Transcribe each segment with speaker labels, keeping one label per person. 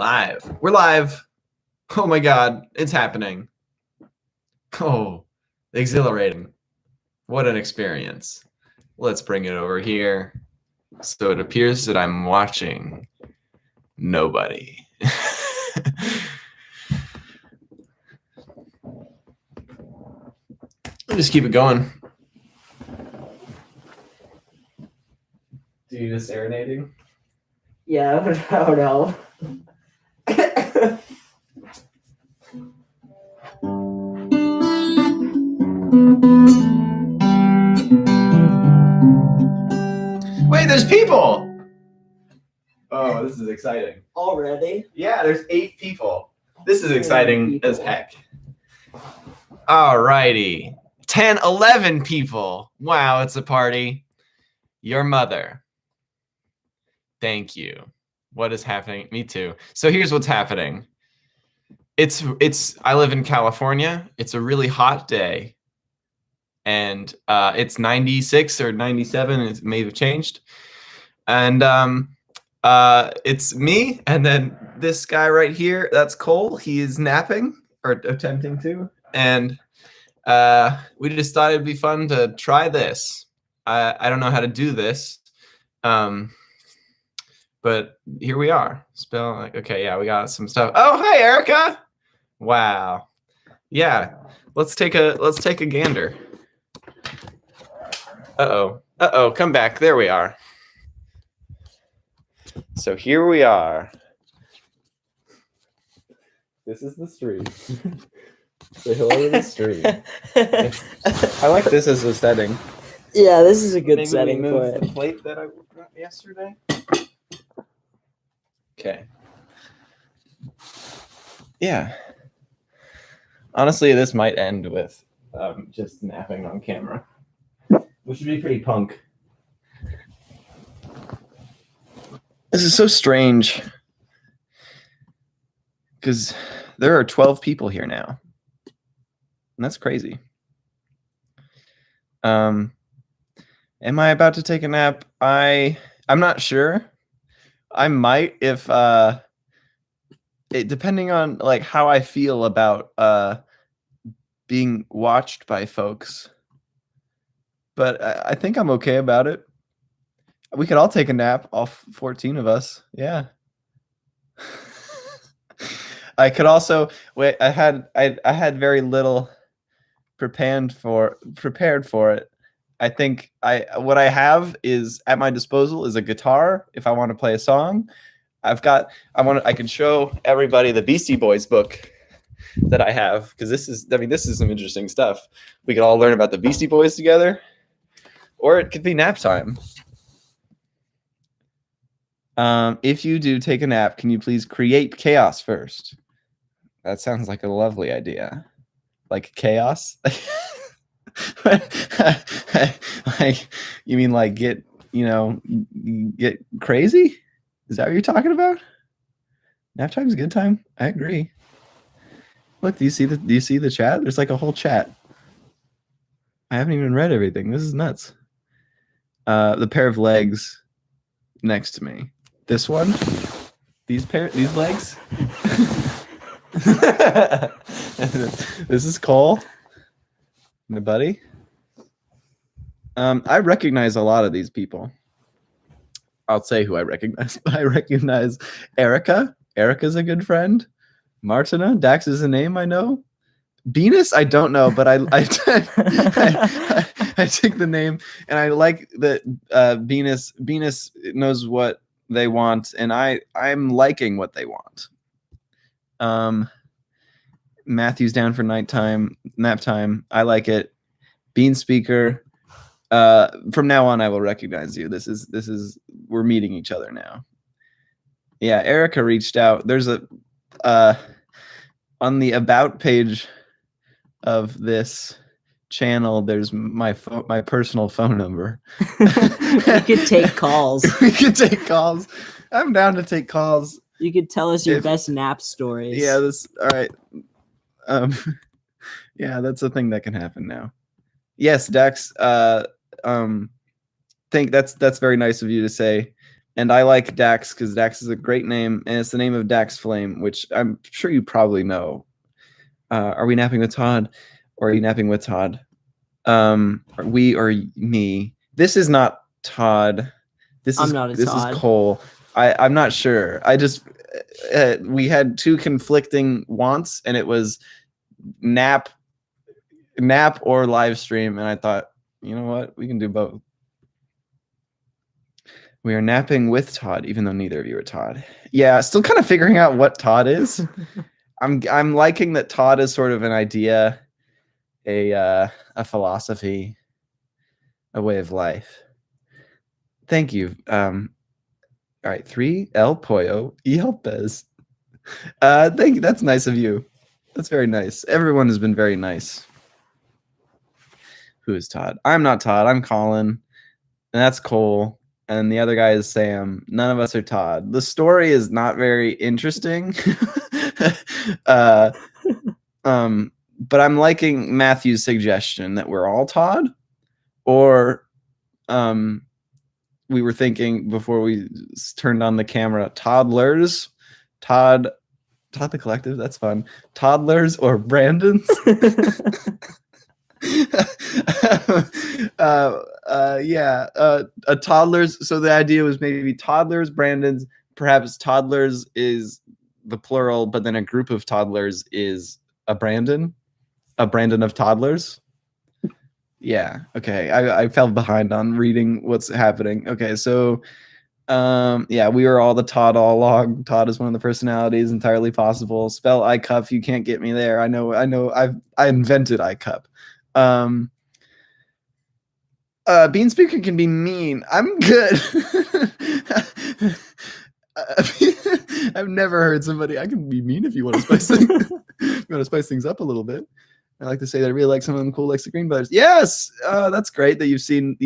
Speaker 1: Live. We're live. Oh my God, it's happening. Oh, exhilarating. What an experience. Let's bring it over here. So it appears that I'm watching nobody. I'll just keep it going. Do you just serenading?
Speaker 2: Yeah, I don't know.
Speaker 1: Wait, there's people! Oh, this is exciting.
Speaker 2: Already?
Speaker 1: Yeah, there's 8 people. This is exciting as heck. Alrighty. 10, 11 people. Wow, it's a party. Your mother. Thank you. What is happening? Me too. So here's what's happening. I live in California. It's a really hot day. And it's 96 or 97. It may have changed. And it's me. And then this guy right here, that's Cole. He is napping or attempting to. And we just thought it'd be fun to try this. I don't know how to do this. But here we are. Okay, yeah, we got some stuff. Oh, hi, Erica. Wow. Yeah. Let's take a gander. Uh-oh, come back. There we are. So here we are. This is the street. Say hello to the street. I like this as a setting.
Speaker 2: Yeah, this is a good
Speaker 1: Maybe
Speaker 2: setting
Speaker 1: we
Speaker 2: for
Speaker 1: move
Speaker 2: it.
Speaker 1: the plate that I got yesterday. Okay. Yeah. Honestly, this might end with just napping on camera, which would be pretty punk. This is so strange because there are 12 people here now, and that's crazy. Am I about to take a nap? I'm not sure. I might if depending on like how I feel about being watched by folks. But I think I'm okay about it. We could all take a nap, all 14 of us. Yeah. I could also wait. I had very little prepared for it. I think what I have is at my disposal is a guitar if I want to play a song. I can show everybody the Beastie Boys book that I have because this is some interesting stuff. We could all learn about the Beastie Boys together, or it could be nap time. If you do take a nap, can you please create chaos first? That sounds like a lovely idea. Like chaos? Like you mean like get crazy? Is that what you're talking about? Nap time's a good time. I agree. Look, do you see the chat? There's like a whole chat. I haven't even read everything. This is nuts. The pair of legs next to me. This one. These legs. This is Cole. My buddy. I recognize a lot of these people. I'll say who I recognize. I recognize Erica. Erica's a good friend. Martina. Dax is a name I know. Venus, I don't know, but I take the name, and I like that Venus knows what they want, and I'm liking what they want. Matthew's down for nap time. I like it. Bean Speaker. From now on, I will recognize you. This is we're meeting each other now. Yeah, Erica reached out. There's a on the about page of this channel. There's my personal phone number.
Speaker 2: We could take calls.
Speaker 1: We could take calls. I'm down to take calls.
Speaker 2: You could tell us your best nap stories.
Speaker 1: Yeah, all right. Yeah, that's a thing that can happen now. Yes, Dax. Think that's very nice of you to say. And I like Dax because Dax is a great name, and it's the name of Dax Flame, which I'm sure you probably know. Are we napping with Todd, or are you napping with Todd? We or me? This is not Todd.
Speaker 2: I'm not a
Speaker 1: this
Speaker 2: Todd.
Speaker 1: is Cole. I'm not sure. I just we had two conflicting wants, and it was nap or live stream, and I thought, you know what, we can do both. We are napping with Todd, even though neither of you are Todd. Yeah, still kind of figuring out what Todd is. I'm liking that Todd is sort of an idea, a philosophy, a way of life. Thank you. All right, 3 El Pollo y Helpez. Thank you. That's nice of you. That's very nice. Everyone has been very nice. Who is Todd? I'm not Todd. I'm Colin, and that's Cole. And the other guy is Sam. None of us are Todd. The story is not very interesting. But I'm liking Matthew's suggestion that we're all Todd, or we were thinking before we turned on the camera, toddlers, Todd the Collective. That's fun. Toddlers or Brandons. Toddlers. So the idea was maybe toddlers, Brandons. Perhaps toddlers is the plural, but then a group of toddlers is a Brandon of toddlers. Yeah. Okay. I fell behind on reading what's happening. Okay. So, yeah, we were all the Todd all along. Todd is one of the personalities. Entirely possible. Spell iCup. You can't get me there. I know. I invented iCup. Bean Speaker can be mean. I'm good. I've never heard somebody. I can be mean if you want to spice things. You want to spice things up a little bit. I like to say that I really like some of them cool, like the Green Brothers. Yes, that's great that you've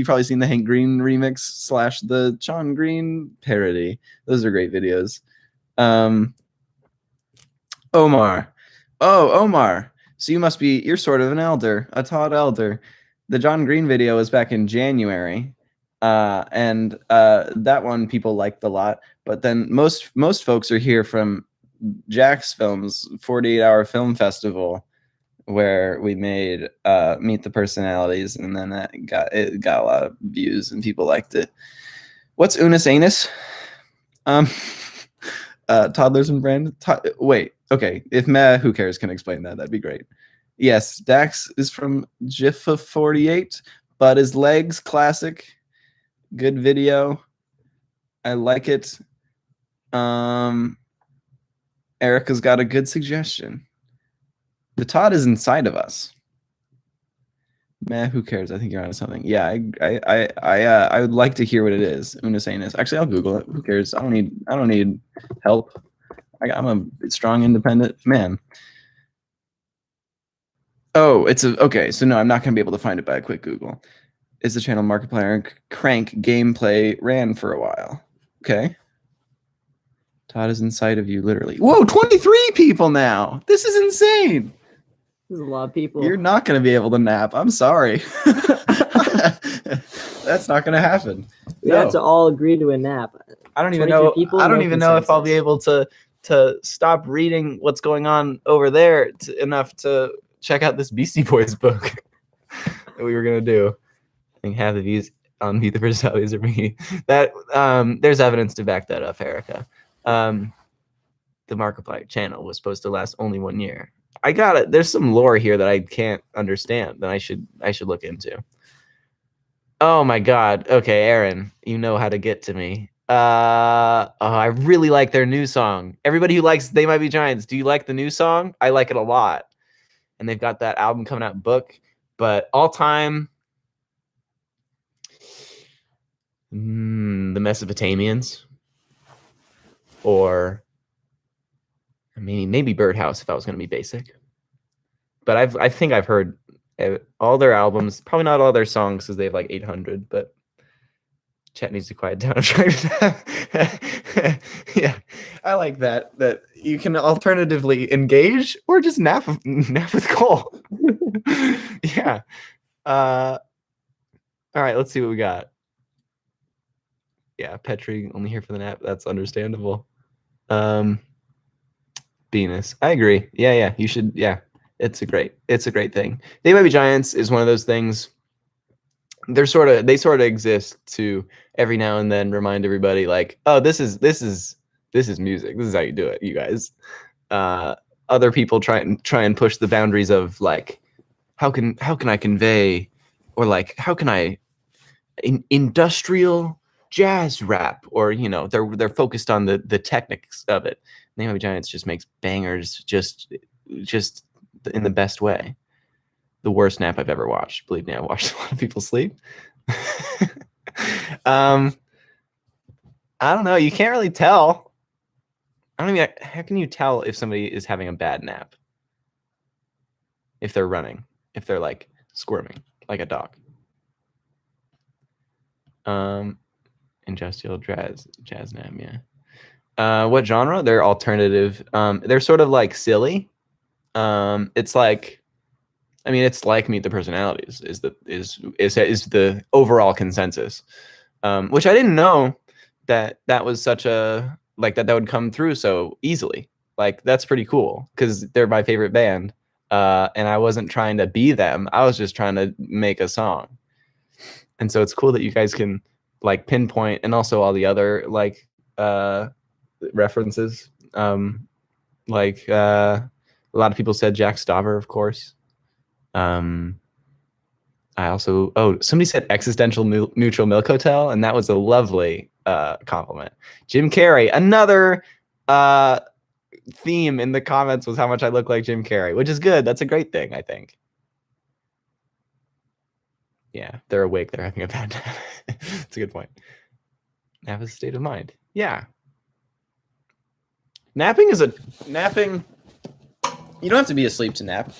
Speaker 1: probably seen the Hank Green remix / the Sean Green parody. Those are great videos. Omar. Oh, Omar. So you're sort of an elder, a Todd elder. The John Green video was back in January. And that one people liked a lot. But then most folks are here from Jack's Films 48-hour film festival, where we made Meet the Personalities, and then it got a lot of views and people liked it. What's Unus Anus? Toddlers and Brand. Wait, okay. If who cares, can explain that, that'd be great. Yes, Dax is from Jiffa 48, but his legs, classic. Good video. I like it. Erica's got a good suggestion. The Todd is inside of us. Who cares? I think you're onto something. Yeah, I would like to hear what it is. Unus Anus. Actually, I'll Google it. Who cares? I don't need help. I'm a strong, independent man. Oh, okay. So no, I'm not gonna be able to find it by a quick Google. Is the channel Markiplier and Crank gameplay ran for a while? Okay. Todd is inside of you, literally. Whoa, 23 people now. This is insane.
Speaker 2: There's a lot of people.
Speaker 1: You're not going to be able to nap. I'm sorry. That's not going to happen.
Speaker 2: We have to all agree to a nap.
Speaker 1: I don't even know. I don't even know if I'll be able to stop reading what's going on over there enough to check out this Beastie Boys book that we were going to do. I think half the views on Meet the Personalities are me. That there's evidence to back that up, Erica. The Markiplier channel was supposed to last only 1 year. I got it. There's some lore here that I can't understand that I should look into. Oh my God. Okay, Aaron, you know how to get to me. I really like their new song. Everybody who likes They Might Be Giants, do you like the new song? I like it a lot. And they've got that album coming out, Book. But all time, the Mesopotamians, or maybe Birdhouse if I was going to be basic. But I think I've heard all their albums, probably not all their songs because they have like 800, but chat needs to quiet down. Yeah, I like that you can alternatively engage or just nap with Cole. Yeah. All right, let's see what we got. Yeah, Petri only here for the nap. That's understandable. Venus. I agree. Yeah. You should. Yeah, it's a great thing. They Might Be Giants is one of those things. They sort of exist to every now and then remind everybody like, oh, this is music. This is how you do it, you guys. Other people try and push the boundaries of like, how can I convey, or like, how can I industrial jazz rap, or they're focused on the techniques of it. Name of Giants just makes bangers, just in the best way. The worst nap I've ever watched. Believe me, I watched a lot of people sleep. I don't know. You can't really tell. I don't mean, how can you tell if somebody is having a bad nap? If they're running, if they're like squirming like a dog. Industrial jazz nap, yeah. What genre? They're alternative. They're sort of like silly. It's like, I mean, it's like Meet the Personalities is the overall consensus, which I didn't know that was such a, like, that would come through so easily. Like, that's pretty cool because they're my favorite band, and I wasn't trying to be them. I was just trying to make a song, and so it's cool that you guys can like pinpoint, and also all the other like references. Like a lot of people said Jack Stauber, of course. I also, somebody said Existential Neutral Milk Hotel, and that was a lovely compliment. Jim Carrey, another theme in the comments was how much I look like Jim Carrey, which is good. That's a great thing, I think. Yeah, they're awake. They're having a bad nap. It's a good point. Nap is a state of mind. Yeah. Napping. You don't have to be asleep to nap.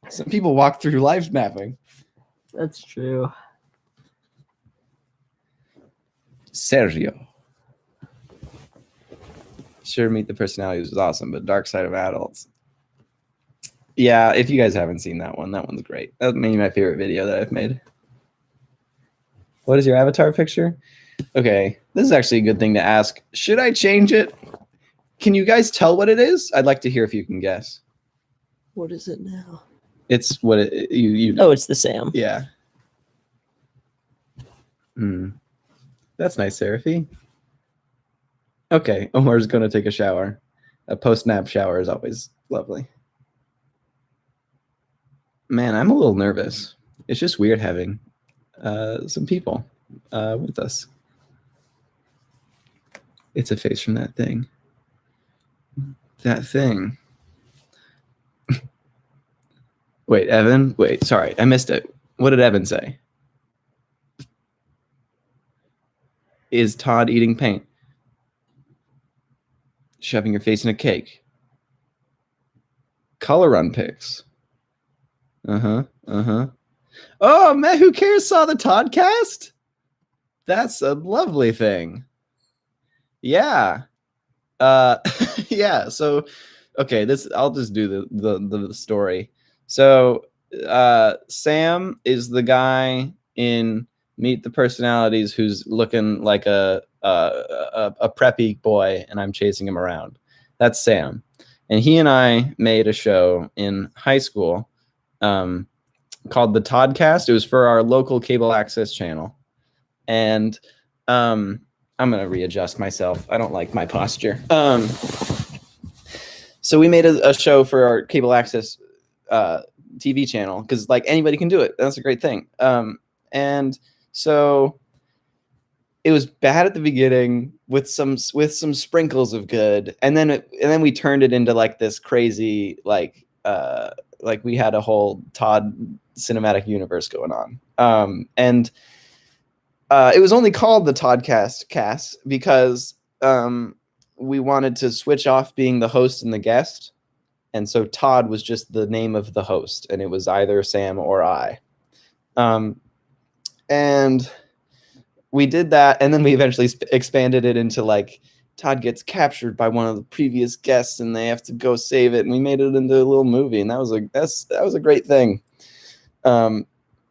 Speaker 1: Some people walk through life napping.
Speaker 2: That's true.
Speaker 1: Sergio. Sure, Meet the Personalities was awesome, but Dark Side of Adults. Yeah, if you guys haven't seen that one's great. That's maybe my favorite video that I've made. What is your avatar picture? Okay, this is actually a good thing to ask. Should I change it? Can you guys tell what it is? I'd like to hear if you can guess.
Speaker 2: What is it now?
Speaker 1: It's what you
Speaker 2: Oh, it's the Sam.
Speaker 1: Yeah. That's nice, Seraphy. Okay, Omar's going to take a shower. A post-nap shower is always lovely. Man, I'm a little nervous. It's just weird having some people with us. It's a face from that thing. That thing. Wait, Evan? Wait, sorry, I missed it. What did Evan say? Is Todd eating paint? Shoving your face in a cake. Color run pics. Oh, man, who cares? Saw the Toddcast? That's a lovely thing. Yeah. Yeah, so okay, I'll just do the story. So Sam is the guy in Meet the Personalities who's looking like a preppy boy, and I'm chasing him around. That's Sam. And he and I made a show in high school called the Toddcast. It was for our local cable access channel. And I'm going to readjust myself. I don't like my posture. So we made a show for our cable access TV channel because like anybody can do it. That's a great thing. And so it was bad at the beginning with some sprinkles of good, and then we turned it into like this crazy like we had a whole Todd cinematic universe going on. And it was only called the Toddcast because we wanted to switch off being the host and the guest, and so Todd was just the name of the host, and it was either Sam or I. And we did that, and then we eventually expanded it into like Todd gets captured by one of the previous guests, and they have to go save it, and we made it into a little movie, and that was a great thing.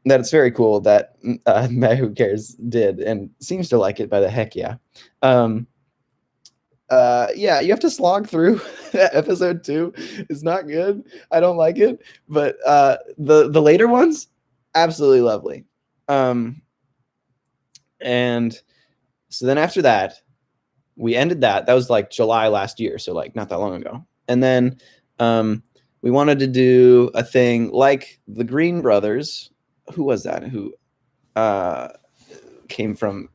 Speaker 1: that it's very cool that Who Cares did and seems to like it by the heck yeah. Yeah, you have to slog through episode 2. It's not good. I don't like it, but the later ones, absolutely lovely. And so then after that, we ended that. That was like July last year, so like not that long ago. And then we wanted to do a thing like the Green Brothers. Who was that? Who came from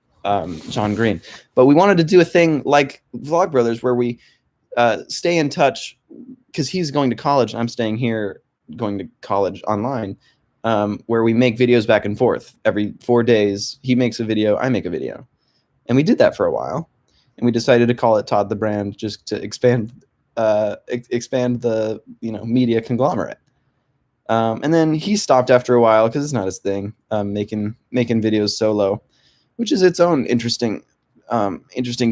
Speaker 1: John Green? But we wanted to do a thing like Vlog Brothers where we stay in touch because he's going to college. I'm staying here going to college online, where we make videos back and forth. Every 4 days, he makes a video, I make a video. And we did that for a while. And we decided to call it Todd the Brand just to expand the media conglomerate. And then he stopped after a while because it's not his thing, making videos solo, which is its own interesting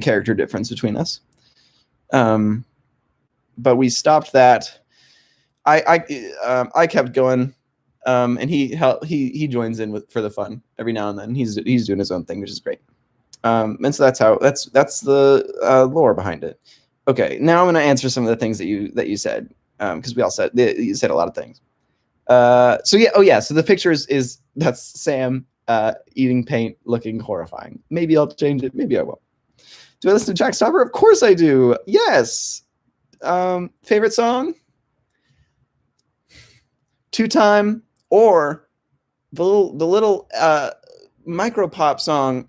Speaker 1: character difference between us. But we stopped that. I kept going, and he joins in for the fun every now and then. He's doing his own thing, which is great. And so that's the lore behind it. Okay, now I'm going to answer some of the things that you said, because we all said you said a lot of things. So yeah, so the picture is that's Sam eating paint, looking horrifying. Maybe I'll change it. Maybe I will. Do I listen to Jack Stopper? Of course I do. Yes. Favorite song? Two Time or the little micro pop song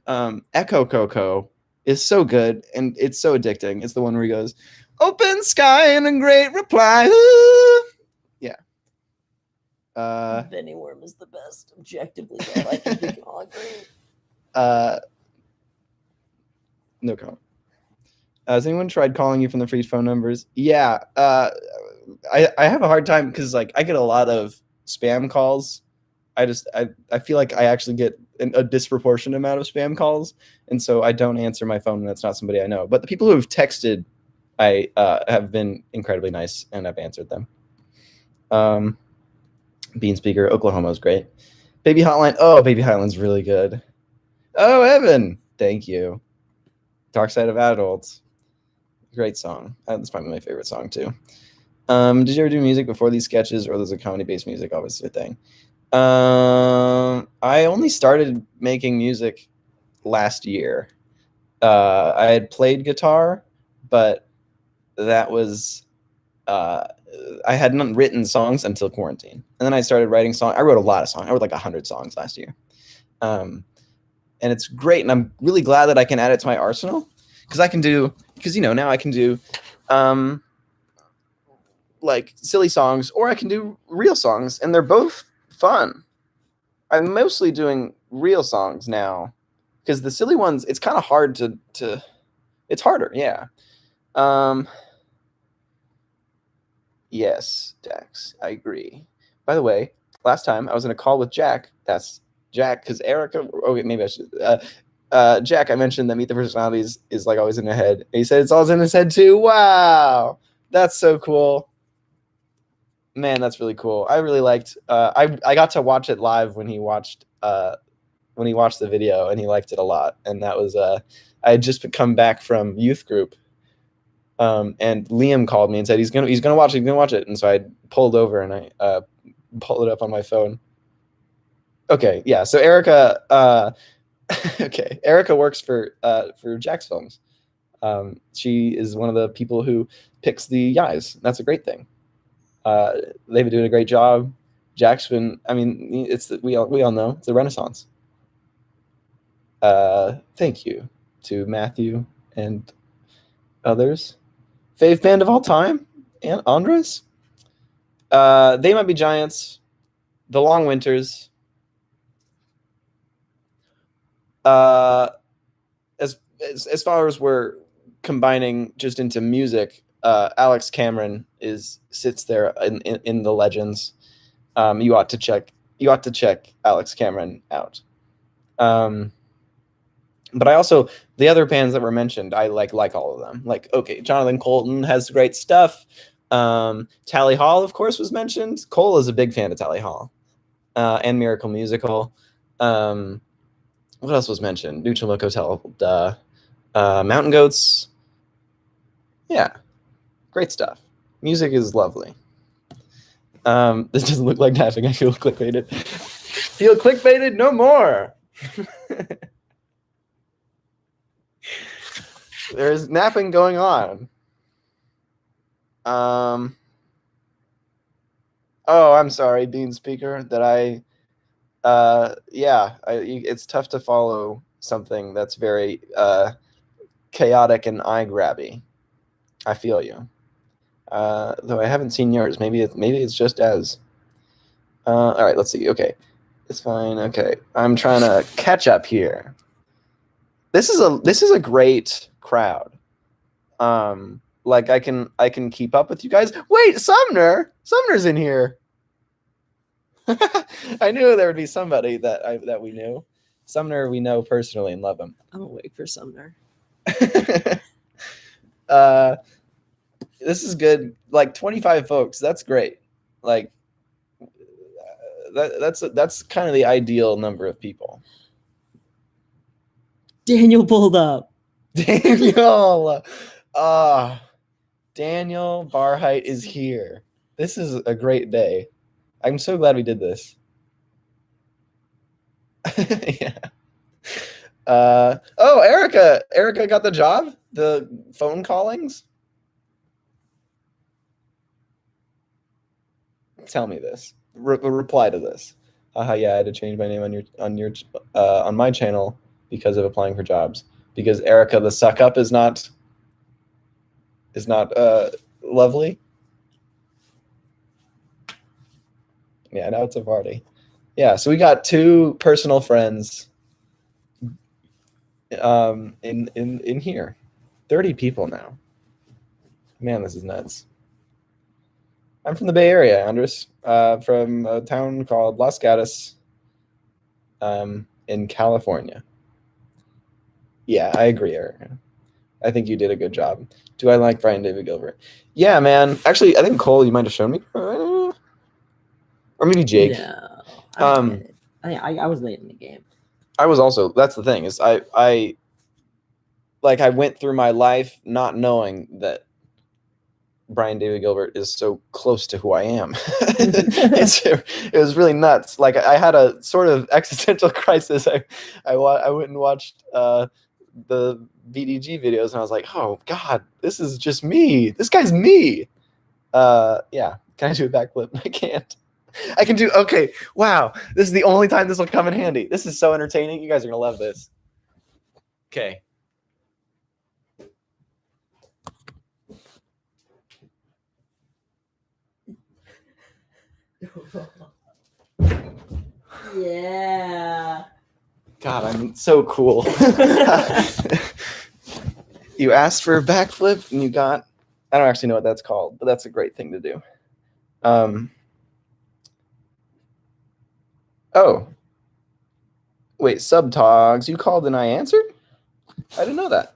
Speaker 1: Echo Coco is so good and it's so addicting. It's the one where he goes, "Open sky and a great reply." Yeah.
Speaker 2: Benny Worm is the best, objectively. Though. I think we can all agree.
Speaker 1: No comment. Has anyone tried calling you from the free phone numbers? Yeah. I have a hard time because like I get a lot of spam calls. I feel like I actually get a disproportionate amount of spam calls, and so I don't answer my phone when it's not somebody I know. But the people who have texted, I have been incredibly nice, and I've answered them. Bean Speaker, Oklahoma is great. Baby Hotline, oh, Baby Hotline's really good. Oh, Evan, thank you. Dark Side of Adults, great song. That's probably my favorite song too. Did you ever do music before these sketches, or was it comedy-based music always a thing? I only started making music last year. I had played guitar, but that was I hadn't written songs until quarantine, and then I started writing songs. I wrote a lot of songs. I wrote like 100 songs last year, and it's great. And I'm really glad that I can add it to my arsenal because now I can do like silly songs, or I can do real songs, and they're both fun. I'm mostly doing real songs now because the silly ones, it's kind of hard to it's harder. Yeah. Yes, Dax, I agree. By the way, last time I was in a call with Jack. That's Jack because Erica. Okay, maybe I should. Jack, I mentioned that Meet the Personalities is like always in his head. And he said it's always in his head too. Wow, that's so cool. Man, that's really cool. I really liked. I got to watch it live when he watched the video, and he liked it a lot. And that was I had just come back from youth group. And Liam called me and said he's gonna watch it, and so I pulled over and I pulled it up on my phone. Okay, yeah. So Erica, okay, Erica works for Jack's Films. She is one of the people who picks the guys. That's a great thing. They've been doing a great job. Jack's been. I mean, we all know it's a renaissance. Thank you to Matthew and others. Fave band of all time, and Andres. They Might Be Giants, The Long Winters. As far as we're combining just into music, Alex Cameron sits there in the legends. You ought to check Alex Cameron out. But I also, the other bands that were mentioned, I like all of them. Like, okay, Jonathan Colton has great stuff. Tally Hall, of course, was mentioned. Cole is a big fan of Tally Hall. and Miracle Musical. What else was mentioned? Neutral Milk Hotel, Mountain Goats. Yeah, great stuff. Music is lovely. This doesn't look like napping. I feel clickbaited. Feel clickbaited no more. There's napping going on. Oh, I'm sorry, Bean Speaker, that it's tough to follow something that's very chaotic and eye grabby. I feel you. Though I haven't seen yours. Maybe it's just as. All right, let's see. Okay, it's fine. Okay, I'm trying to catch up here. This is a great crowd. Like I can keep up with you guys. Wait, Sumner's in here. I knew there would be somebody that we knew. Sumner we know personally and love him.
Speaker 2: I'm awake for Sumner.
Speaker 1: This is good. Like 25 folks. That's great. Like that's kind of the ideal number of people.
Speaker 2: Daniel pulled up.
Speaker 1: Daniel. Daniel Barheit is here. This is a great day. I'm so glad we did this. Yeah. Oh, Erica. Erica got the job? The phone callings? Tell me this. Reply to this. Yeah, I had to change my name on my channel because of applying for jobs. Because Erica the suck up is not lovely. Yeah, now it's a party. Yeah, so we got 2 personal friends in here. 30 people now. Man, this is nuts. I'm from the Bay Area, Andres, from a town called Los Gatos, in California. Yeah, I agree, Erica. I think you did a good job. Do I like Brian David Gilbert? Yeah, man. Actually, I think Cole, you might have shown me. Or maybe Jake.
Speaker 2: No, I was late in the game.
Speaker 1: I was also. That's the thing is I went through my life not knowing that Brian David Gilbert is so close to who I am. It was really nuts. Like I had a sort of existential crisis. I went and watched the VDG videos and I was like, oh God, this is just me. This guy's me. Yeah. Can I do a backflip? I can't. I can do, okay. Wow. This is the only time this will come in handy. This is so entertaining. You guys are going to love this. Okay.
Speaker 2: Yeah.
Speaker 1: God, I'm so cool. You asked for a backflip and you got, I don't actually know what that's called, but that's a great thing to do. Oh. Wait, Subtogs, you called and I answered? I didn't know that.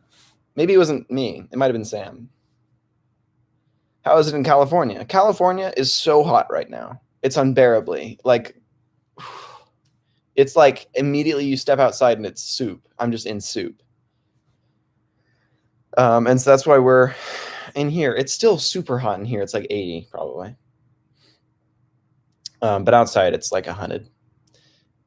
Speaker 1: Maybe it wasn't me. It might have been Sam. How is it in California? California is so hot right now. It's unbearably. Like, it's like immediately you step outside and it's soup. I'm just in soup. And so that's why we're in here. It's still super hot in here. It's like 80 probably. But outside it's like 100.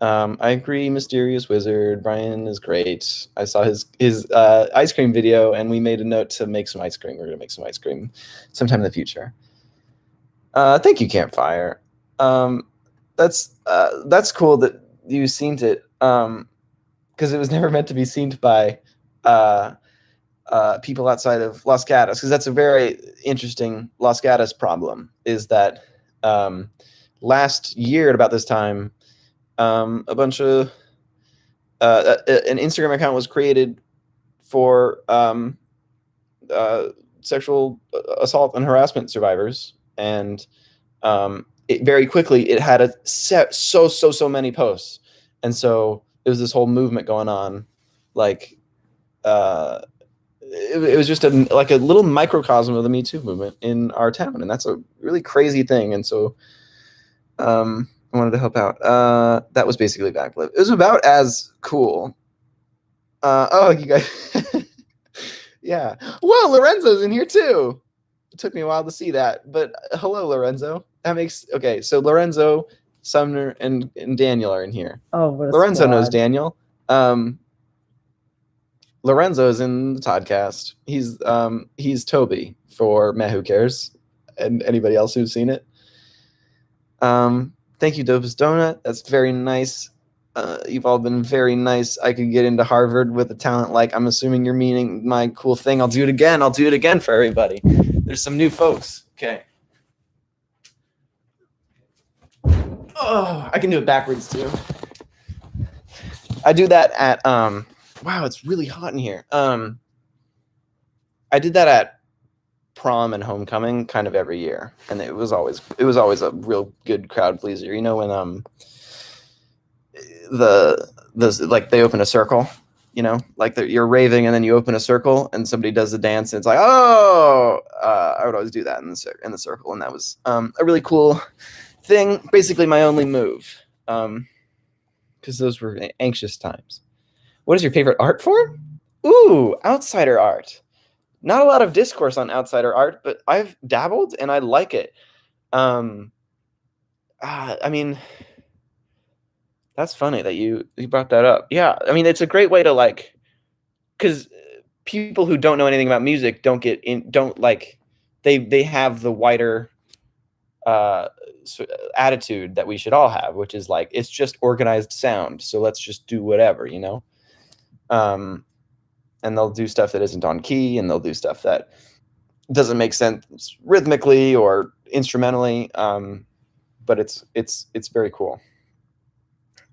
Speaker 1: I agree, Mysterious Wizard. Brian is great. I saw his ice cream video, and we made a note to make some ice cream. We're gonna make some ice cream sometime in the future. Thank you, Campfire. That's cool that you seen it. Because it was never meant to be seen by people outside of Los Gatos. Because that's a very interesting Los Gatos problem. Is that last year at about this time, a bunch of an Instagram account was created for sexual assault and harassment survivors, and it very quickly it had so many posts, and so it was this whole movement going on, like it was just a little microcosm of the Me Too movement in our town, and that's a really crazy thing. And so I wanted to help out. That was basically backflip. It was about as cool. Oh, you guys. Yeah. Well, Lorenzo's in here too. It took me a while to see that, but hello, Lorenzo. That makes okay. So Lorenzo, Sumner, and Daniel are in here.
Speaker 2: Oh, what a
Speaker 1: Lorenzo knows
Speaker 2: squad.
Speaker 1: Daniel. Lorenzo is in the Toddcast. He's Toby for Meh Who Cares, and anybody else who's seen it. Thank you, Dopest Donut. That's very nice. You've all been very nice. I could get into Harvard with a talent like, I'm assuming you're meaning my cool thing. I'll do it again. I'll do it again for everybody. There's some new folks. Okay. Oh, I can do it backwards too. I do that at wow, it's really hot in here. I did that at prom and homecoming kind of every year, and it was always a real good crowd pleaser. You know, when the like they open a circle, you know, like you're raving and then you open a circle and somebody does the dance and it's like, oh, I would always do that in the circle, and that was a really cool thing. Basically, my only move, because those were anxious times. What is your favorite art form? Ooh, outsider art. Not a lot of discourse on outsider art, but I've dabbled and I like it. I mean, that's funny that you brought that up. Yeah, I mean, it's a great way to like, because people who don't know anything about music don't like, they have the wider attitude that we should all have, which is like, it's just organized sound, so let's just do whatever, you know. And they'll do stuff that isn't on key, and they'll do stuff that doesn't make sense rhythmically or instrumentally. But it's very cool.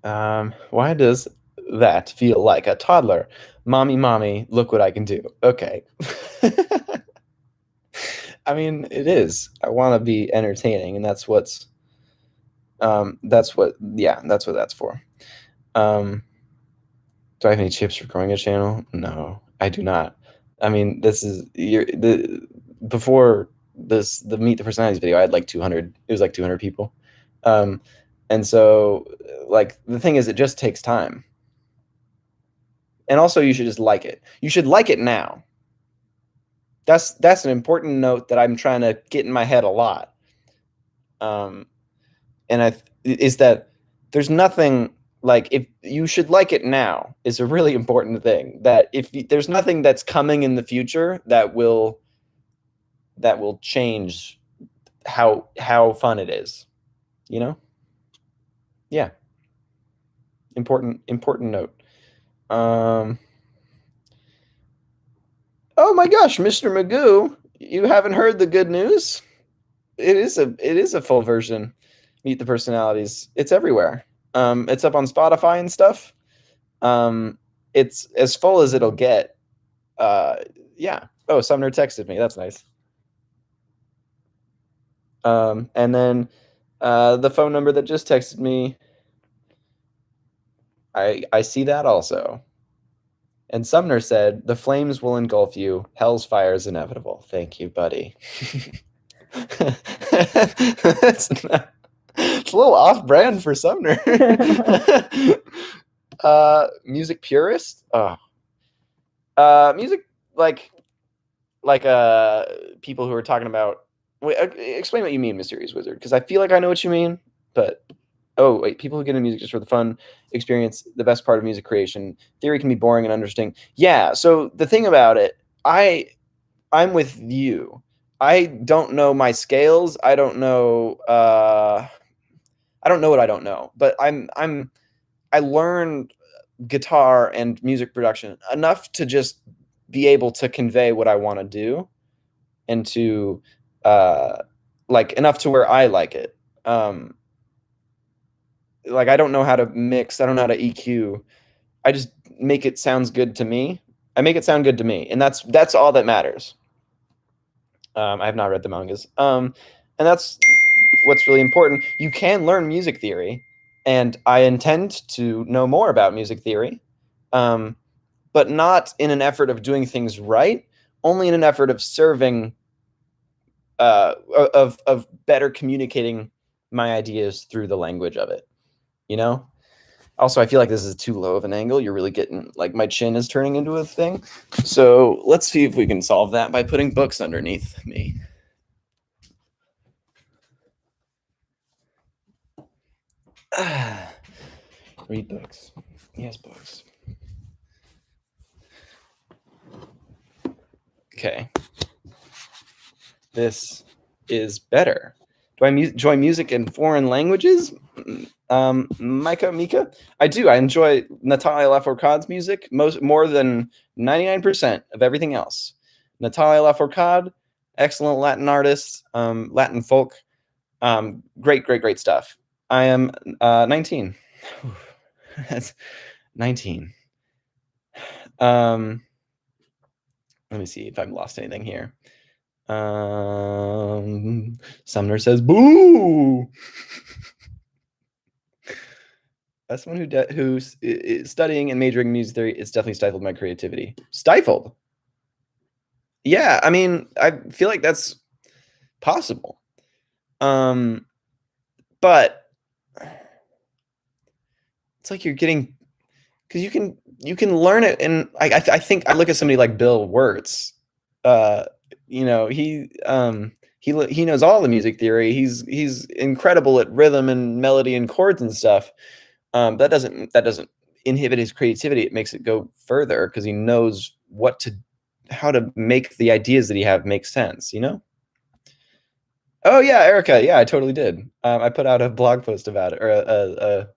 Speaker 1: Why does that feel like a toddler? Mommy, look what I can do. Okay. I mean, it is. I want to be entertaining, and that's what that's for. Do I have any tips for growing a channel? No, I do not. I mean, before the Meet the Personalities video, I had like 200. It was like 200 people, and so like the thing is, it just takes time. And also, you should just like it. You should like it now. That's an important note that I'm trying to get in my head a lot. Is that there's nothing like, if you should like it now is a really important thing. That if there's nothing that's coming in the future that will change how fun it is, you know? Yeah. Important note. Oh my gosh, Mr. Magoo, you haven't heard the good news? It is a full version. Meet the Personalities. It's everywhere. It's up on Spotify and stuff. It's as full as it'll get. Yeah. Oh, Sumner texted me. That's nice. And then the phone number that just texted me, I see that also. And Sumner said, "The flames will engulf you. Hell's fire is inevitable." Thank you, buddy. It's a little off-brand for Sumner. Music purist? Oh. Music like people who are talking about. Wait, explain what you mean, Mysterious Wizard, because I feel like I know what you mean, but oh wait, people who get into music just for the fun experience, the best part of music creation. Theory can be boring and uninteresting. Yeah. So the thing about it, I'm with you. I don't know my scales. I don't know. I don't know what I don't know, but I learned guitar and music production enough to just be able to convey what I want to do, and to like enough to where I like it. Like I don't know how to mix, I don't know how to EQ. I just make it sounds good to me. I make it sound good to me, and that's all that matters. I have not read the mangas. And that's what's really important. You can learn music theory, and I intend to know more about music theory, but not in an effort of doing things right, only in an effort of serving, of better communicating my ideas through the language of it, you know? Also, I feel like this is too low of an angle. You're really getting, like, my chin is turning into a thing. So let's see if we can solve that by putting books underneath me. Read books. Yes, books. Okay. This is better. Do I enjoy music in foreign languages? Mika? I do. I enjoy Natalia Lafourcade's music more than 99% of everything else. Natalia Lafourcade, excellent Latin artist, Latin folk, great stuff. I am 19. That's 19. Let me see if I've lost anything here. Sumner says, "Boo." As someone who's studying and majoring in music theory, it's definitely stifled my creativity. Stifled? Yeah, I mean, I feel like that's possible. But it's like you're getting, because you can learn it, and I think I look at somebody like Bill Wirtz. You know, he knows all the music theory. He's incredible at rhythm and melody and chords and stuff. That doesn't inhibit his creativity. It makes it go further because he knows how to make the ideas that he have make sense. You know? Oh yeah, Erica. Yeah, I totally did. I put out a blog post about it, or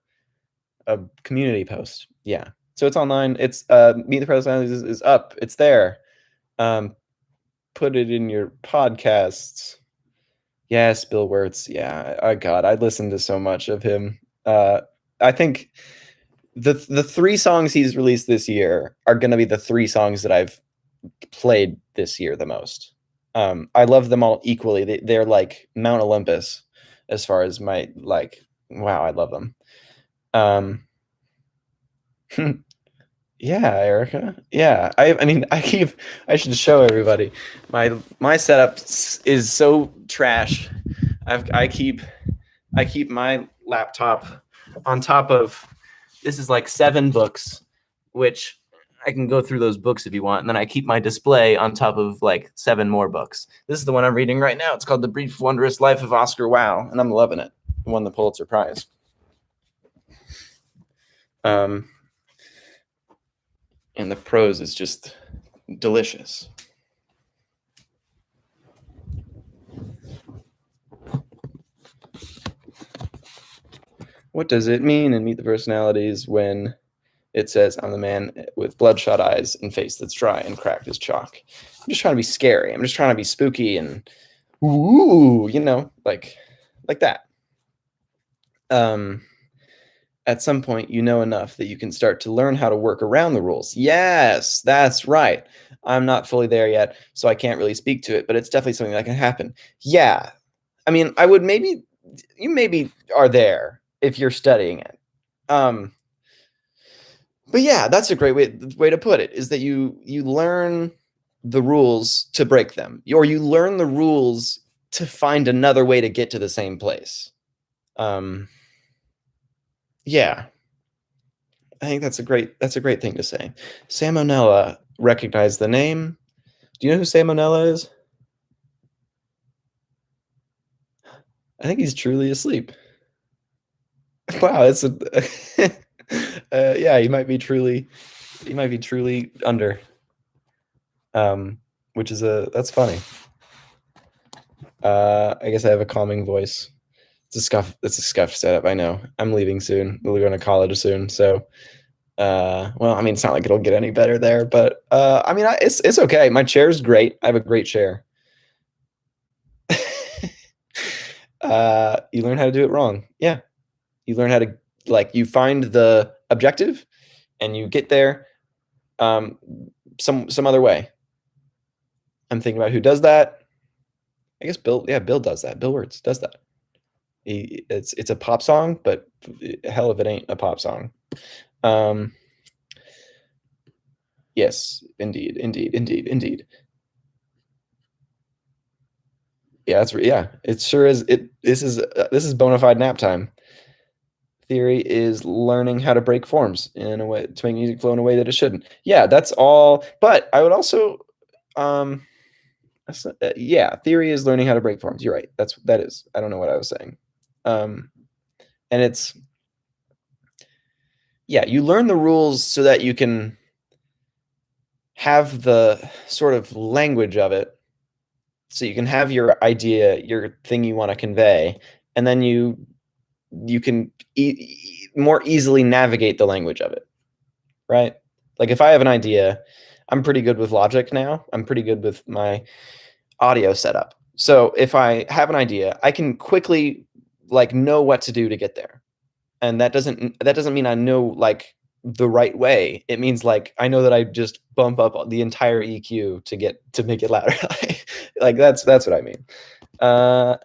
Speaker 1: a community post. Yeah, so it's online. It's Meet the Personalities is up. It's there. Put it in your podcasts. Yes, Bill Wirtz. Yeah, God, I listened to so much of him. I think the 3 songs he's released this year are going to be the 3 songs that I've played this year the most. I love them all equally. They're like Mount Olympus as far as my, like, wow, I love them. Yeah, Erica. Yeah, I mean, I should show everybody my setup is so trash. I keep my laptop on top of, this is like 7 books, which I can go through those books if you want, and then I keep my display on top of like 7 more books. This is the one I'm reading right now. It's called The Brief Wondrous Life of Oscar Wilde, and I'm loving it. It won the Pulitzer Prize. And the prose is just delicious. What does it mean in Meet the Personalities when it says, "I'm the man with bloodshot eyes and face that's dry and cracked as chalk"? I'm just trying to be scary. I'm just trying to be spooky and ooh, you know, like that. At some point, you know enough that you can start to learn how to work around the rules. Yes, that's right. I'm not fully there yet, so I can't really speak to it, but it's definitely something that can happen. Yeah. I mean, you maybe are there if you're studying it. But yeah, that's a great way to put it, is that you learn the rules to break them, or you learn the rules to find another way to get to the same place. Yeah, I think that's a great thing to say. Salmonella, recognize the name. Do you know who Salmonella is? I think he's truly asleep. Wow, it's a yeah, he might be truly under. Which is that's funny. I guess I have a calming voice. It's a scuffed setup, I know. I'm leaving soon. We'll be going to college soon, so well, I mean, it's not like it'll get any better there, but I mean, it's okay. My chair's great. I have a great chair. You learn how to do it wrong. Yeah. You learn how to, like, you find the objective and you get there some other way. I'm thinking about who does that. I guess Bill does that. Bill Wirtz does that. It's a pop song, but hell if it ain't a pop song. Yes, indeed. Yeah, yeah. It sure is. This is bona fide nap time. Theory is learning how to break forms in a way to make music flow in a way that it shouldn't. Yeah, that's all. But I would also, um, yeah, theory is learning how to break forms. You're right. That is. I don't know what I was saying. Um, and it's yeah, you learn the rules so that you can have the sort of language of it, so you can have your idea, your thing you want to convey, and then you can more easily navigate the language of it, right? Like if I have an idea, I'm pretty good with Logic now. I'm pretty good with my audio setup. So if I have an idea, I can quickly like know what to do to get there. And that doesn't mean I know like the right way. It means like I know that I just bump up the entire EQ to make it louder. Like that's what I mean.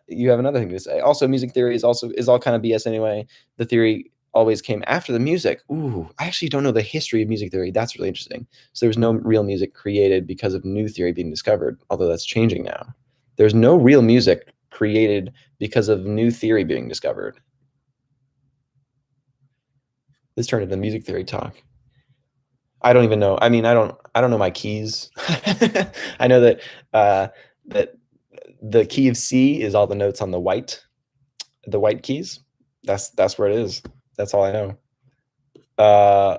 Speaker 1: You have another thing to say. Also, music theory is all kind of BS anyway. The theory always came after the music. Ooh, I actually don't know the history of music theory. That's really interesting. So there was no real music created because of new theory being discovered, although that's changing now. There's no real music created because of new theory being discovered. This turned into music theory talk. I don't even know. I mean, I don't know my keys. I know that that the key of C is all the notes on the white keys. That's where it is. That's all I know. Uh,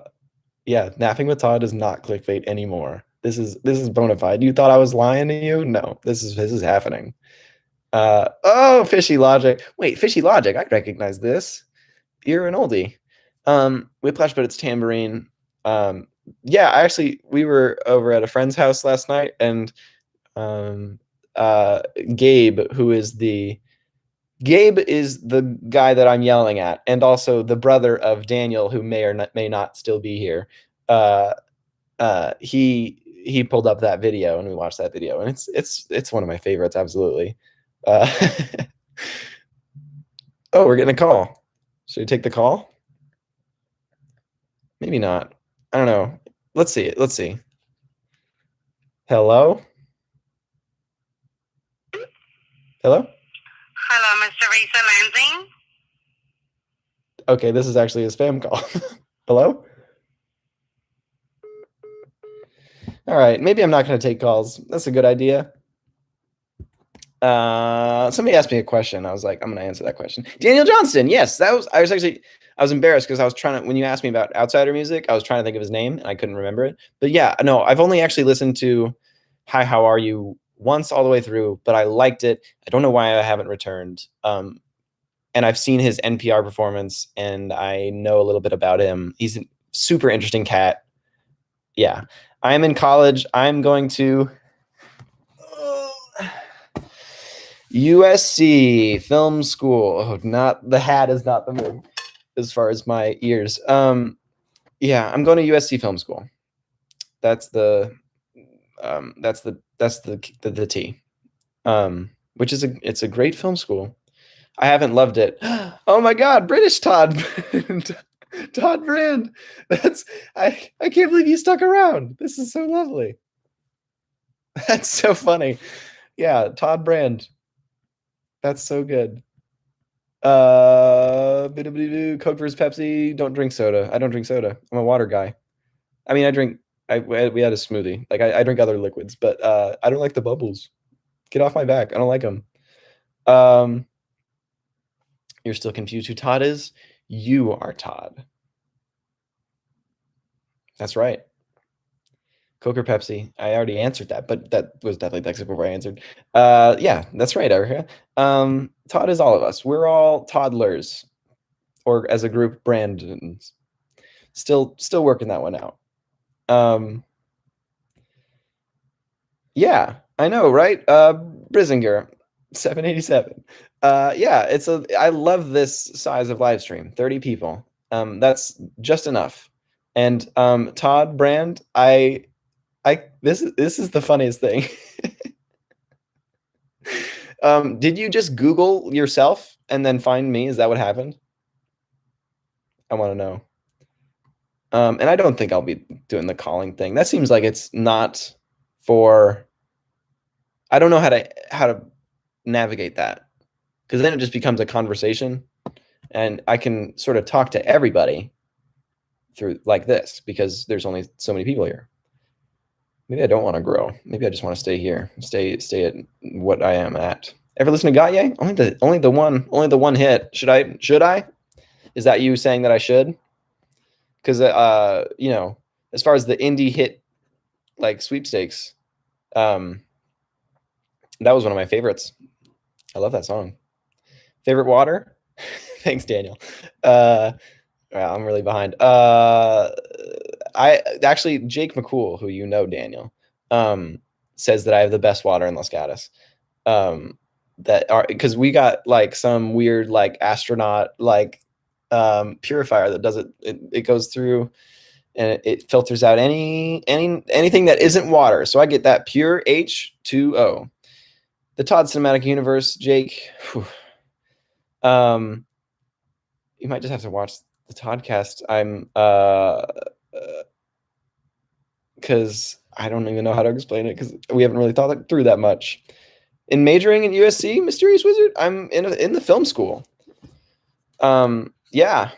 Speaker 1: yeah, napping with Todd is not clickbait anymore. This is bona fide. You thought I was lying to you? No, this is happening. Oh, fishy logic. Wait, fishy logic. I recognize this. You're an oldie. Whiplash, but it's tambourine. Um, yeah, we were over at a friend's house last night, and um, uh, Gabe, Gabe is the guy that I'm yelling at, and also the brother of Daniel, who may not still be here. Uh, he pulled up that video, and we watched that video, and it's one of my favorites, absolutely. Uh, oh, we're getting a call. Should we take the call? Maybe not. I don't know. Let's see. Let's see. Hello? Hello?
Speaker 3: Hello, Mr. Risa Lansing.
Speaker 1: Okay, this is actually a spam call. Hello? All right, maybe I'm not going to take calls. That's a good idea. Somebody asked me a question. I was like, I'm going to answer that question. Daniel Johnston. Yes, I was embarrassed because I was trying to, when you asked me about outsider music, I was trying to think of his name and I couldn't remember it. But yeah, no, I've only actually listened to Hi, How Are You once all the way through, but I liked it. I don't know why I haven't returned. And I've seen his NPR performance and I know a little bit about him. He's a super interesting cat. Yeah. I'm in college. I'm going to USC Film School. Oh, not the hat is not the move as far as my ears. Yeah, I'm going to USC Film School. That's the the T. Which is it's a great film school. I haven't loved it. Oh my God, British Todd, Todd Brand. I can't believe you stuck around. This is so lovely. That's so funny. Yeah, Todd Brand. That's so good. Coke versus Pepsi. Don't drink soda. I don't drink soda. I'm a water guy. I mean, we had a smoothie. Like I drink other liquids, but I don't like the bubbles. Get off my back. I don't like them. You're still confused who Todd is? You are Todd. That's right. Coke or Pepsi? I already answered that, but that was definitely the before I answered. Yeah, that's right, Erica. Todd is all of us. We're all toddlers, or as a group, Brandons. Still working that one out. Yeah, I know, right? Brisinger, 787. Yeah, I love this size of live stream, 30 people. That's just enough. And Todd Brand, this is the funniest thing. Did you just Google yourself and then find me? Is that what happened? I want to know. And I don't think I'll be doing the calling thing. That seems like it's not for. I don't know how to navigate that, because then it just becomes a conversation, and I can sort of talk to everybody through like this because there's only so many people here. Maybe I don't want to grow. Maybe I just want to stay here, stay at what I am at. Ever listen to Gaye? Only the one hit. Should I? Is that you saying that I should? Because you know, as far as the indie hit like sweepstakes, that was one of my favorites. I love that song. Favorite water? Thanks, Daniel. Well, I'm really behind. I actually Jake McCool, who you know, Daniel, says that I have the best water in Los Gatos. That are because we got like some weird like astronaut like purifier that does it. It goes through and it filters out anything that isn't water. So I get that pure H2O. The Todd Cinematic Universe, Jake. Whew. You might just have to watch the Toddcast. I'm because I don't even know how to explain it because we haven't really thought through that much. In majoring in USC, Mysterious Wizard, I'm in the film school. Yeah,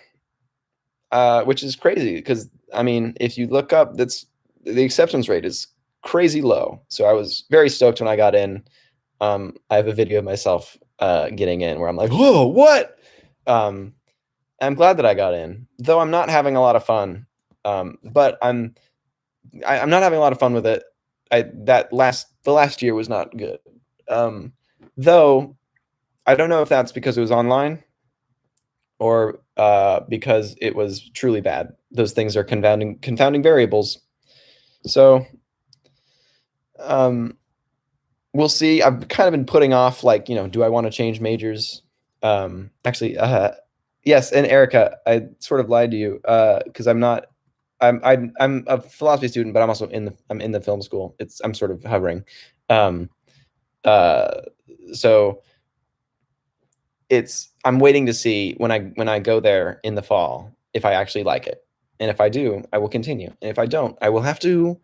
Speaker 1: which is crazy because I mean, if you look up, that's the acceptance rate is crazy low. So I was very stoked when I got in. I have a video of myself getting in where I'm like, whoa, what? I'm glad that I got in, though I'm not having a lot of fun. But I'm not having a lot of fun with it. The last year was not good. Though I don't know if that's because it was online or because it was truly bad. Those things are confounding variables. So we'll see. I've kind of been putting off like, you know, do I want to change majors? Actually, yes, and Erica, I sort of lied to you because I'm not. I'm a philosophy student, but I'm also in the film school. I'm sort of hovering. So I'm waiting to see when I go there in the fall if I actually like it, and if I do, I will continue, and if I don't, I will have to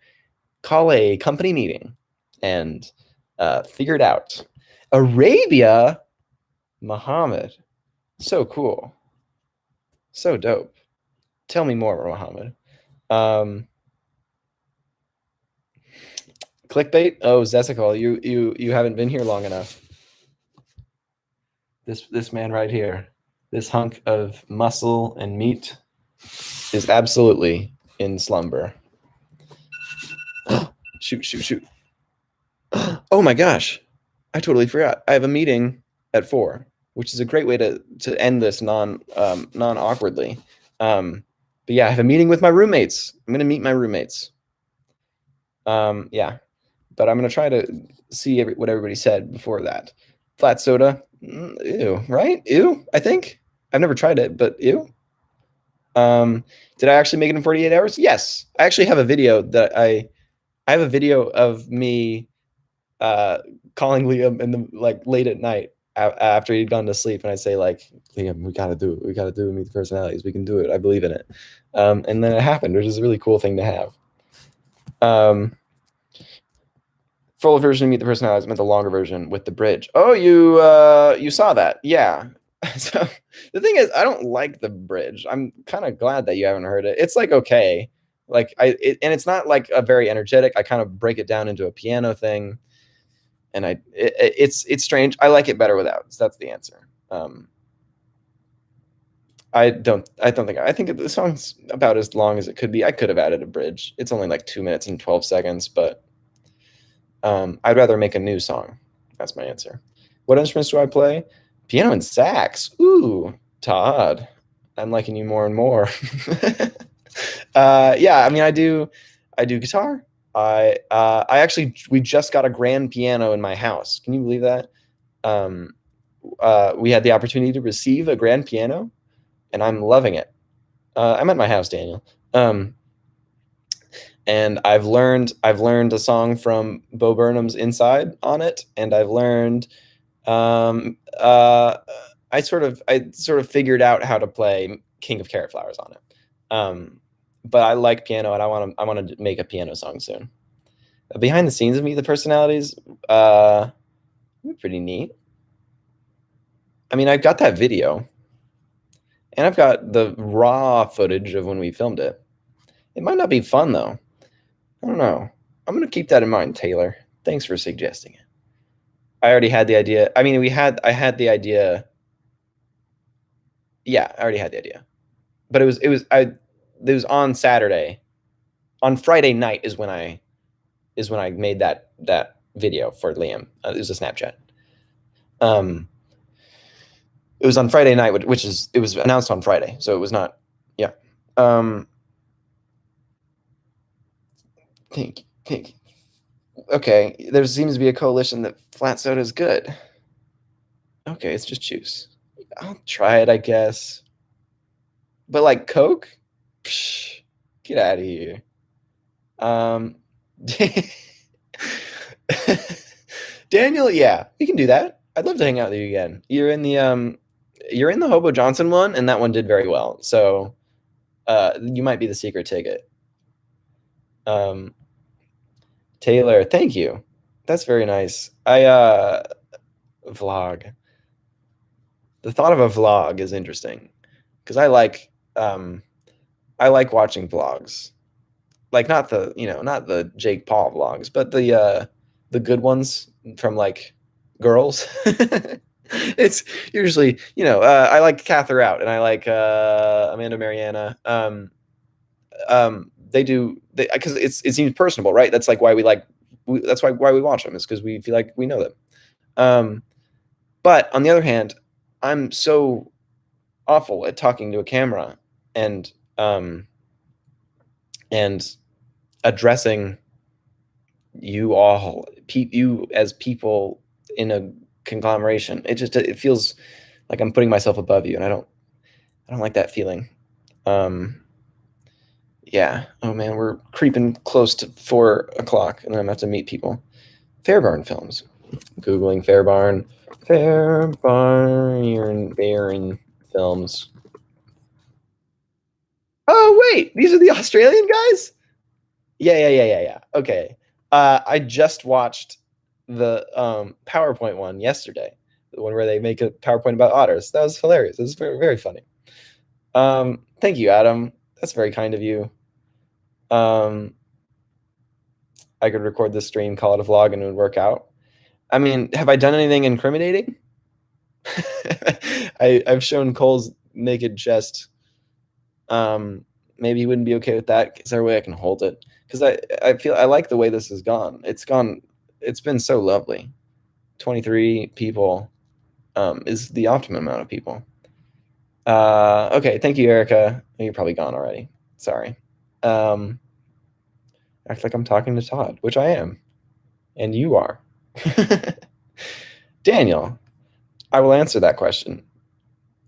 Speaker 1: call a company meeting and figure it out. Arabia, Muhammad, so cool, so dope. Tell me more, Muhammad. Clickbait. Oh, Zesical, you haven't been here long enough. This man right here, this hunk of muscle and meat, is absolutely in slumber. Shoot. Oh my gosh, I totally forgot. I have a meeting at 4, which is a great way to end this non awkwardly. But yeah, I have a meeting with my roommates. I'm gonna meet my roommates. Yeah, but I'm gonna try to see what everybody said before that. Flat soda, ew, right? Ew. I think I've never tried it, but ew. Did I actually make it in 48 hours? Yes, I actually have a video that I have a video of me calling Liam in the like late at night after he'd gone to sleep, and I say like, Liam, we gotta do it. We gotta do it. Meet the Personalities. We can do it. I believe in it. And then it happened, which is a really cool thing to have. Full version of Meet the Personalities meant the longer version with the bridge. Oh, you saw that? Yeah. So the thing is, I don't like the bridge. I'm kind of glad that you haven't heard it. It's like okay, like and it's not like a very energetic. I kind of break it down into a piano thing, and it's strange. I like it better without. So that's the answer. I think the song's about as long as it could be. I could have added a bridge. It's only like 2 minutes and 12 seconds, but I'd rather make a new song. That's my answer. What instruments do I play? Piano and sax. Ooh, Todd, I'm liking you more and more. Yeah, I mean, I do guitar. I actually, we just got a grand piano in my house. Can you believe that? We had the opportunity to receive a grand piano, and I'm loving it. I'm at my house, Daniel. And I've learned a song from Bo Burnham's Inside on it, and I've learned I sort of figured out how to play King of Carrot Flowers on it. But I like piano, and I want to make a piano song soon. Behind the scenes of Meet the Personalities, pretty neat. I mean, I've got that video, and I've got the raw footage of when we filmed it. It might not be fun though. I don't know. I'm gonna keep that in mind, Taylor. Thanks for suggesting it. I already had the idea. I mean, I had the idea. Yeah, I already had the idea, but it was on Saturday. On Friday night is when I made that video for Liam. It was a Snapchat. It was on Friday night, which is it was announced on Friday, so it was not. Yeah. Think. Okay, there seems to be a coalition that flat soda is good. Okay, it's just juice. I'll try it, I guess. But like Coke, psh, get out of here. Daniel, yeah, we can do that. I'd love to hang out with you again. You're in the Hobo Johnson one, and that one did very well. So, you might be the secret ticket. Taylor, thank you. That's very nice. Vlog. The thought of a vlog is interesting because I like watching vlogs, like not the Jake Paul vlogs, but the good ones from like girls. It's usually I like Cather Out and I like Amanda Mariana. They do because it seems personable, right? That's like why that's why we watch them is because we feel like we know them. But on the other hand, I'm so awful at talking to a camera and addressing you all, you as people in a conglomeration. It feels like I'm putting myself above you, and I don't like that feeling. Yeah. Oh man, we're creeping close to 4:00, and then I'm gonna have to meet people. Fairbarn films. Googling Fairbarn films. Oh wait, these are the Australian guys? Yeah. Okay. I just watched the PowerPoint one yesterday, the one where they make a PowerPoint about otters. That was hilarious. It was very, very funny. Thank you, Adam. That's very kind of you. I could record this stream, call it a vlog, and it would work out. I mean, have I done anything incriminating? I've shown Cole's naked chest. Maybe he wouldn't be okay with that. Is there a way I can hold it? Because I feel I like the way this has gone. It's been so lovely. 23 people is the optimum amount of people. Okay, thank you, Erica. You're probably gone already. Sorry. Act like I'm talking to Todd, which I am. And you are. Daniel, I will answer that question.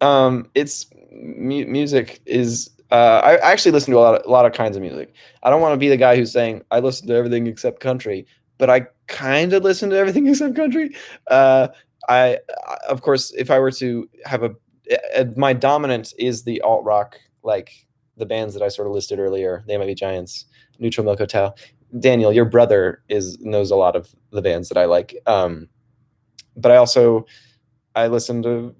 Speaker 1: It's music is I actually listen to a lot of kinds of music. I don't want to be the guy who's saying I listen to everything except country, but I kind of listen to everything except country. I of course, if I were to have my dominant is the alt rock, like the bands that I sort of listed earlier. They Might Be Giants, Neutral Milk Hotel. Daniel, your brother knows a lot of the bands that I like. But I listen to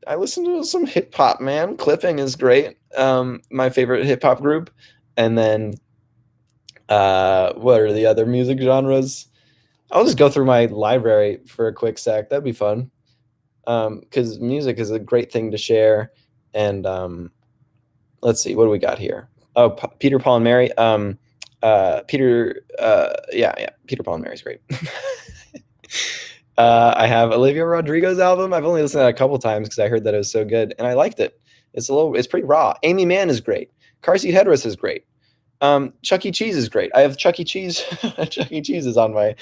Speaker 1: some hip hop, man. Clipping is great. My favorite hip hop group. And then what are the other music genres? I'll just go through my library for a quick sec. That'd be fun. Because music is a great thing to share. And let's see, what do we got here? Oh, Peter, Paul, and Mary. Peter, Peter, Paul, and Mary's great. I have Olivia Rodrigo's album. I've only listened to that a couple times because I heard that it was so good, and I liked it. It's pretty raw. Amy Mann is great. Car Seat Headrest is great. Chuck E. Cheese is great. I have Chuck E. Cheese. Chuck E. Cheese is on my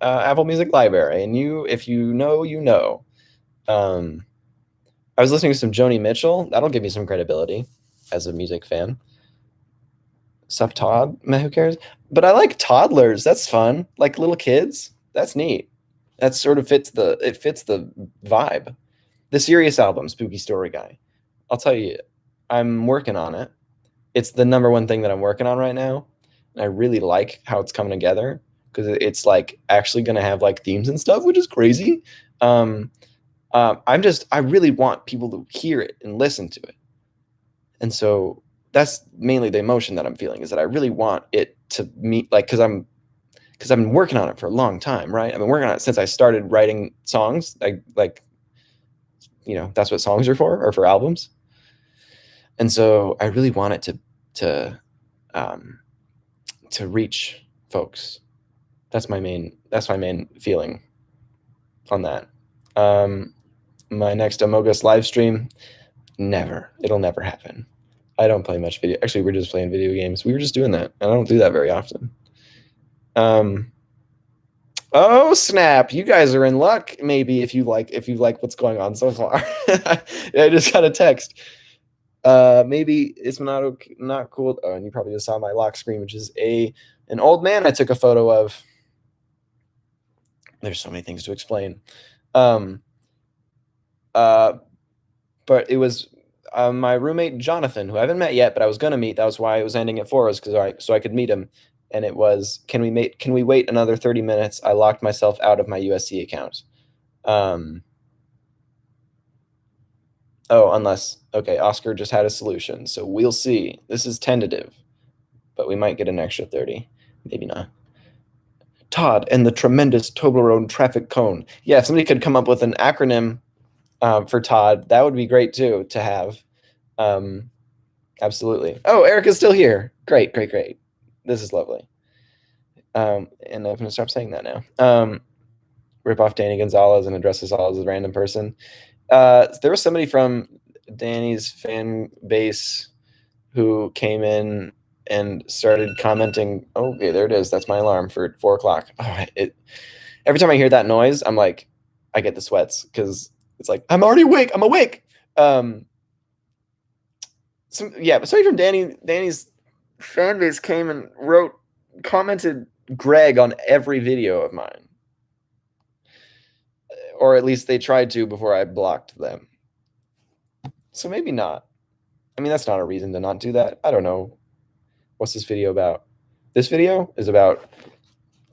Speaker 1: Apple Music library, and if you know, you know. I was listening to some Joni Mitchell. That'll give me some credibility as a music fan. Sup, Todd? Man, who cares? But I like toddlers. That's fun. Like little kids. That's neat. That sort of fits the vibe. The Sirius album, Spooky Story Guy. I'll tell you, I'm working on it. It's the number one thing that I'm working on right now. And I really like how it's coming together because it's like actually going to have like themes and stuff, which is crazy.
Speaker 4: I really want people to hear it and listen to it. And so that's mainly the emotion that I'm feeling, is that I really want it to meet, like, because I've been working on it for a long time, right? I've been working on it since I started writing songs. That's what songs are for albums. And so I really want it to reach folks. That's my main feeling on that. My next Among Us live stream, it'll never happen. I don't play much video. Actually, we're just playing video games. We were just doing that, and I don't do that very often. Oh snap! You guys are in luck. Maybe if you like what's going on so far. I just got a text. Maybe it's not cool. Oh, and you probably just saw my lock screen, which is an old man I took a photo of. There's so many things to explain. But it was my roommate Jonathan, who I haven't met yet, but I was gonna meet. That was why I was ending at 4, so I could meet him. And it was, can we wait another 30 minutes? I locked myself out of my USC account. Okay, Oscar just had a solution, so we'll see. This is tentative, but we might get an extra 30, maybe not. Todd and the tremendous Toblerone traffic cone. Yeah, if somebody could come up with an acronym for Todd, that would be great too to have. Absolutely. Oh, Erica's still here. Great. This is lovely. And I'm going to stop saying that now. Rip off Danny Gonzalez and address us all as a random person. There was somebody from Danny's fan base who came in and started commenting. Oh, okay, there it is. That's my alarm for 4 o'clock. Oh, every time I hear that noise, I'm like, I get the sweats, because it's like, I'm already awake. I'm awake. But somebody from Danny's fan base came and commented Greg on every video of mine. Or at least they tried to before I blocked them. So maybe not. I mean, that's not a reason to not do that. I don't know. What's this video about? This video is about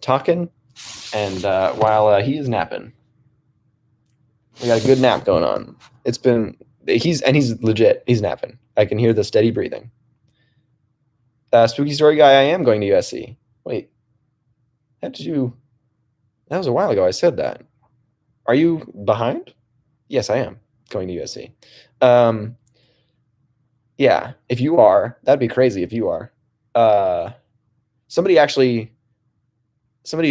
Speaker 4: talking, and while he is napping. We got a good nap going on. He's legit. He's napping. I can hear the steady breathing. Spooky story guy, I am going to USC. Wait. That was a while ago I said that. Are you behind? Yes, I am going to USC. Yeah, if you are, that'd be crazy if you are. Somebody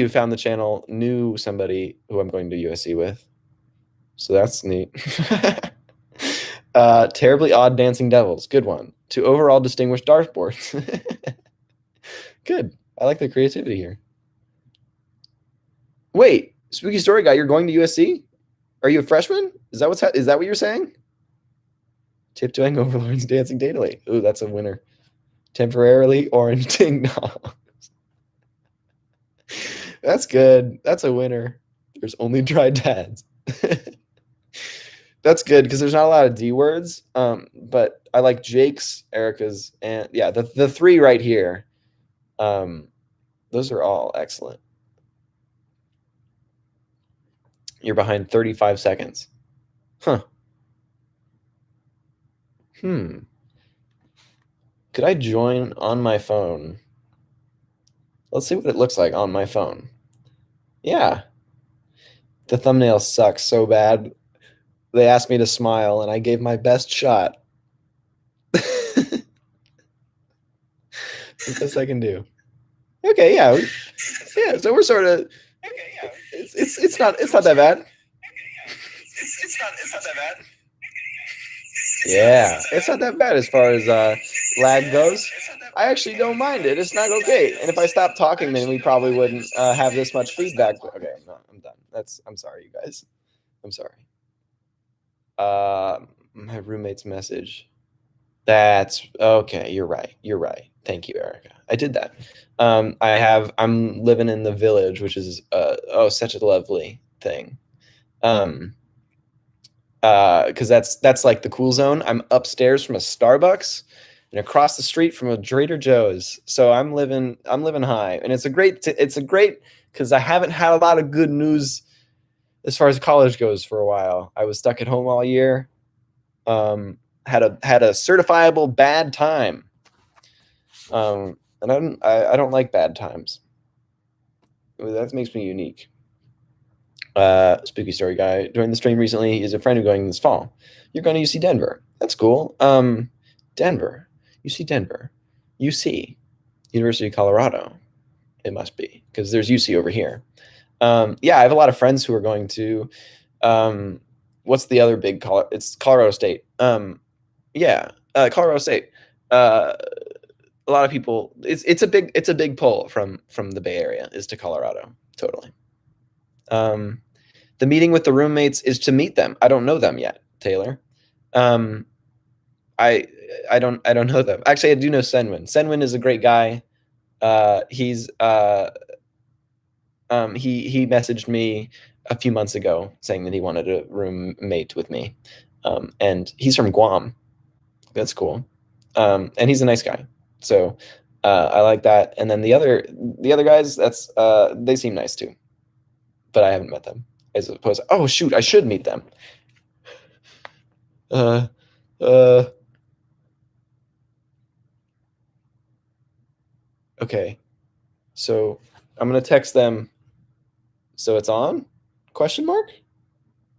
Speaker 4: who found the channel knew somebody who I'm going to USC with. So that's neat. Terribly odd dancing devils. Good one. To overall distinguished dartboards. Good. I like the creativity here. Wait, spooky story guy, you're going to USC? Are you a freshman? Is that what you're saying? Tiptoeing overlords dancing daintily. Ooh, that's a winner. Temporarily orange ding dongs. That's good. That's a winner. There's only dry dads. That's good, because there's not a lot of D words. But I like Jake's, Erica's, and yeah, the 3 right here. Those are all excellent. You're behind 35 seconds. Huh. Could I join on my phone? Let's see what it looks like on my phone. Yeah. The thumbnail sucks so bad. They asked me to smile, and I gave my best shot. The best I can do. Okay, yeah. So we're sort of. Okay, yeah. It's not that bad. It's not that bad. Yeah, it's not that bad as far as lag goes. I actually don't mind it. It's not okay. And if I stopped talking, then we probably wouldn't have this much feedback. Okay, I'm done. I'm sorry, you guys. I'm sorry. My roommate's message. That's okay. You're right. Thank you, Erica. I did that. I'm living in the village, which is such a lovely thing. Because that's like the cool zone. I'm upstairs from a Starbucks and across the street from a Trader Joe's. So I'm living high, and it's a great because I haven't had a lot of good news as far as college goes for a while. I was stuck at home all year. Had a certifiable bad time. And I don't like bad times. That makes me unique. Spooky story guy joined the stream recently. He's a friend who's going this fall. You're going to UC Denver. That's cool. Denver, UC Denver, UC, University of Colorado. It must be because there's UC over here. Yeah, I have a lot of friends who are going to. What's the other big It's Colorado State. Yeah, Colorado State. A lot of people. It's a big pull from the Bay Area is to Colorado. Totally. The meeting with the roommates is to meet them. I don't know them yet, Taylor. I don't know them. Actually, I do know Senwin. Senwin is a great guy. He's he messaged me a few months ago saying that he wanted a roommate with me. And he's from Guam. That's cool. And he's a nice guy. So I like that. And then the other guys, that's they seem nice too. But I haven't met them. As opposed to, oh shoot, I should meet them. Okay. So I'm gonna text them. So it's on? Question mark?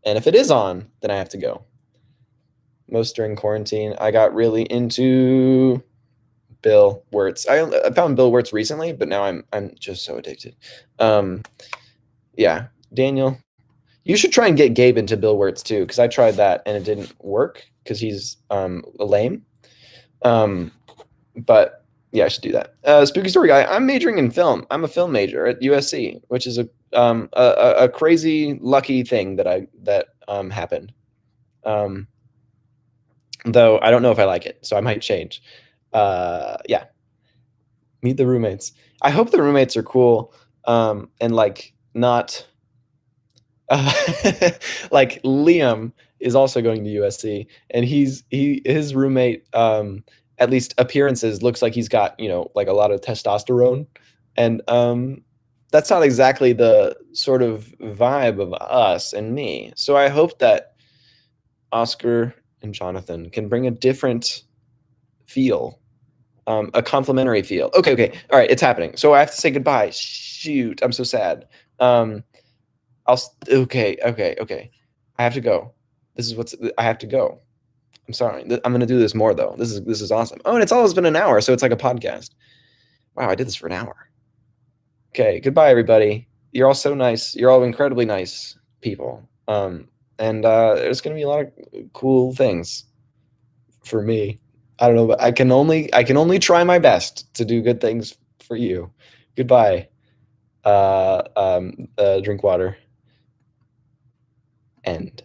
Speaker 4: And if it is on, then I have to go. Most during quarantine, I got really into Bill Wirtz. I found Bill Wirtz recently, but now I'm just so addicted. Yeah, Daniel, you should try and get Gabe into Bill Wirtz too, because I tried that and it didn't work because he's lame. But yeah, I should do that. Spooky story guy. I'm majoring in film. I'm a film major at USC, which is a crazy lucky thing that happened. Though I don't know if I like it, so I might change. Yeah. Meet the roommates. I hope the roommates are cool and like not like Liam is also going to USC and his roommate at least appearances looks like he's got, like a lot of testosterone and that's not exactly the sort of vibe of us and me. So I hope that Oscar and Jonathan can bring a different feel, a complimentary feel. Okay. All right, it's happening. So I have to say goodbye. Shoot, I'm so sad. Okay. I have to go. I have to go. I'm sorry. I'm going to do this more though. This is awesome. Oh, and it's always been an hour, so it's like a podcast. Wow, I did this for an hour. Okay, goodbye everybody. You're all so nice. You're all incredibly nice people. And there's going to be a lot of cool things for me. I don't know, but I can only try my best to do good things for you. Goodbye. Drink water. End.